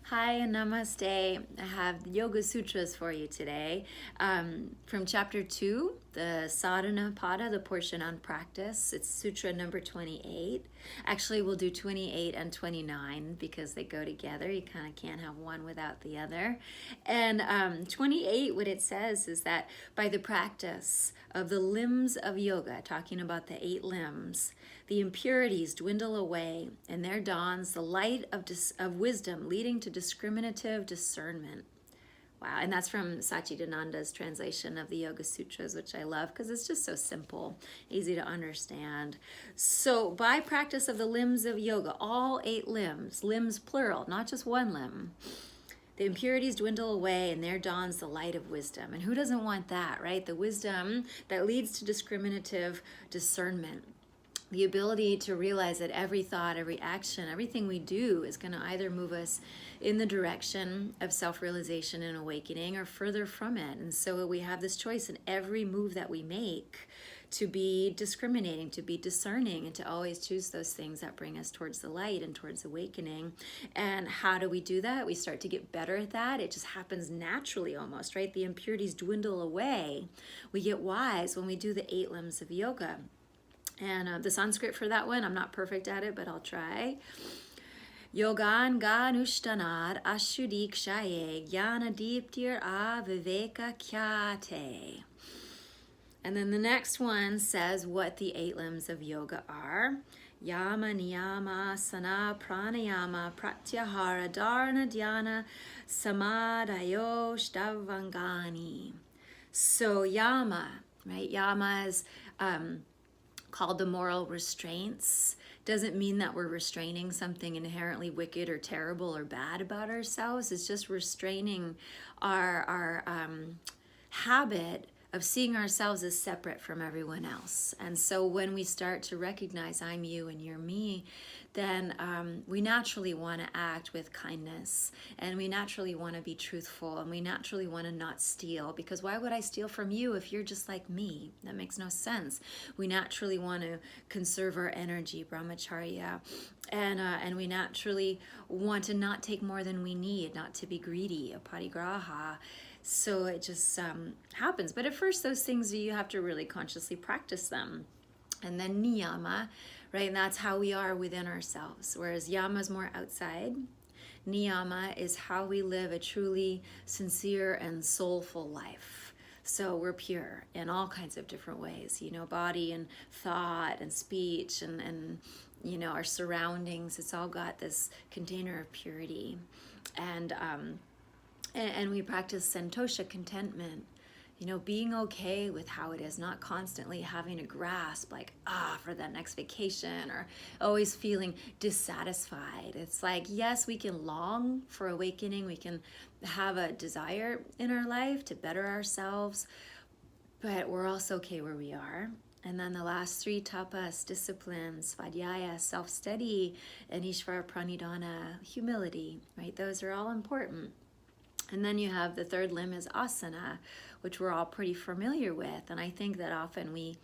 Hi and namaste. I have the Yoga Sutras for you today. From chapter 2, the Sadhana Pada, the portion on practice. It's Sutra number 28. Actually, we'll do 28 and 29 because they go together. You kind of can't have one without the other. And 28, what it says is that by the practice of the limbs of yoga, talking about the 8 limbs, the impurities dwindle away, and there dawns the light of wisdom leading to discriminative discernment. Wow, and that's from Satchidananda's translation of the Yoga Sutras, which I love because it's just so simple, easy to understand. So by practice of the limbs of yoga, all 8 limbs, limbs plural, not just one limb, the impurities dwindle away and there dawns the light of wisdom. And who doesn't want that, right? The wisdom that leads to discriminative discernment. The ability to realize that every thought, every action, everything we do is going to either move us in the direction of self-realization and awakening or further from it. And so we have this choice in every move that we make to be discriminating, to be discerning, and to always choose those things that bring us towards the light and towards awakening. And how do we do that? We start to get better at that. It just happens naturally almost, right? The impurities dwindle away. We get wise when we do the 8 limbs of yoga. And the Sanskrit for that one, I'm not perfect at it, but I'll try. Yogan ganushtanad ashudik shaye jnana deeptir aviveka khyate. And then the next one says what the 8 limbs of yoga are. Yama, niyama, asana, pranayama, pratyahara, dharana, dhyana, samadhayo, shtavangani. So yama, right? Yama is called the moral restraints. Doesn't mean that we're restraining something inherently wicked or terrible or bad about ourselves. It's just restraining our habit of seeing ourselves as separate from everyone else. And so when we start to recognize I'm you and you're me, then we naturally want to act with kindness, and we naturally want to be truthful, and we naturally want to not steal, because why would I steal from you if you're just like me? That makes no sense. We naturally want to conserve our energy, brahmacharya, and we naturally want to not take more than we need, not to be greedy, aparigraha. So it just happens. But at first, those things, you have to really consciously practice them. And then niyama, right? And that's how we are within ourselves. Whereas yama is more outside. Niyama is how we live a truly sincere and soulful life. So we're pure in all kinds of different ways, you know, body and thought and speech and you know, our surroundings. It's all got this container of purity. And we practice santosha, contentment, you know, being okay with how it is, not constantly having to grasp like, for that next vacation, or always feeling dissatisfied. It's like, yes, we can long for awakening. We can have a desire in our life to better ourselves, but we're also okay where we are. And then the last 3 tapas, disciplines, svadhyaya, self-study, and ishvara pranidhana, humility, right? Those are all important. And then you have the 3rd limb is asana, which we're all pretty familiar with. And I think that often we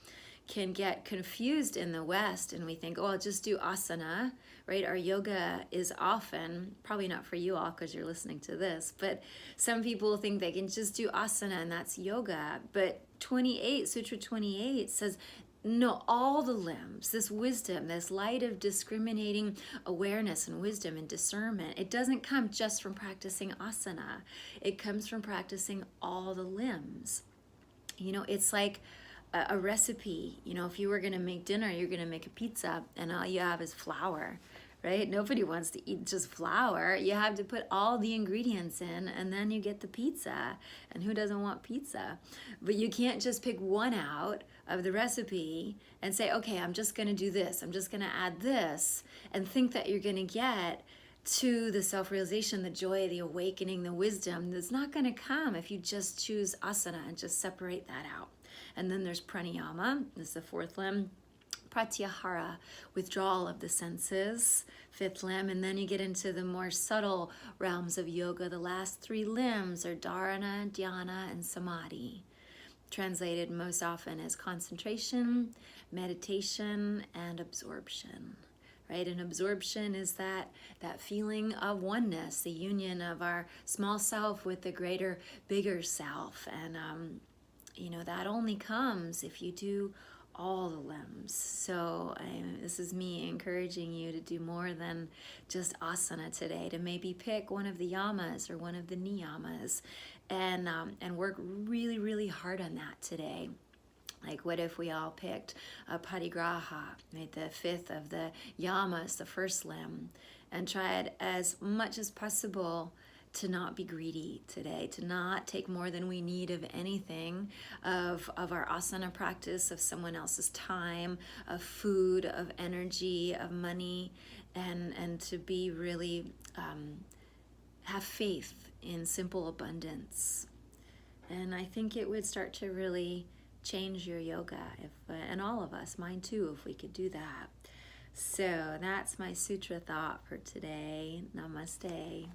can get confused in the West and we think, oh, I'll just do asana, right? Our yoga is often, probably not for you all because you're listening to this, but some people think they can just do asana and that's yoga. But 28, Sutra 28 says, no, all the limbs, this wisdom, this light of discriminating awareness and wisdom and discernment, it doesn't come just from practicing asana. It comes from practicing all the limbs. You know, it's like a recipe. You know, if you were going to make dinner, you're going to make a pizza and all you have is flour, right? Nobody wants to eat just flour. You have to put all the ingredients in and then you get the pizza. And who doesn't want pizza? But you can't just pick one out of the recipe and say, okay, I'm just going to do this. I'm just going to add this and think that you're going to get to the self-realization, the joy, the awakening, the wisdom. That's not going to come if you just choose asana and just separate that out. And then there's pranayama. This is the 4th limb. Pratyahara, withdrawal of the senses, 5th limb, and then you get into the more subtle realms of yoga. The last 3 limbs are dharana, dhyana, and samadhi, translated most often as concentration, meditation, and absorption. right? And absorption is that feeling of oneness, the union of our small self with the greater, bigger self. And that only comes if you do all the limbs. So this is me encouraging you to do more than just asana today, to maybe pick one of the yamas or one of the niyamas and work really, really hard on that today. Like, what if we all picked a parigraha, right, the fifth of the yamas, the first limb, and tried as much as possible to not be greedy today, to not take more than we need of anything, of our asana practice, of someone else's time, of food, of energy, of money, and to be really, have faith in simple abundance. And I think it would start to really change your yoga, and all of us, mine too, if we could do that. So that's my sutra thought for today. Namaste.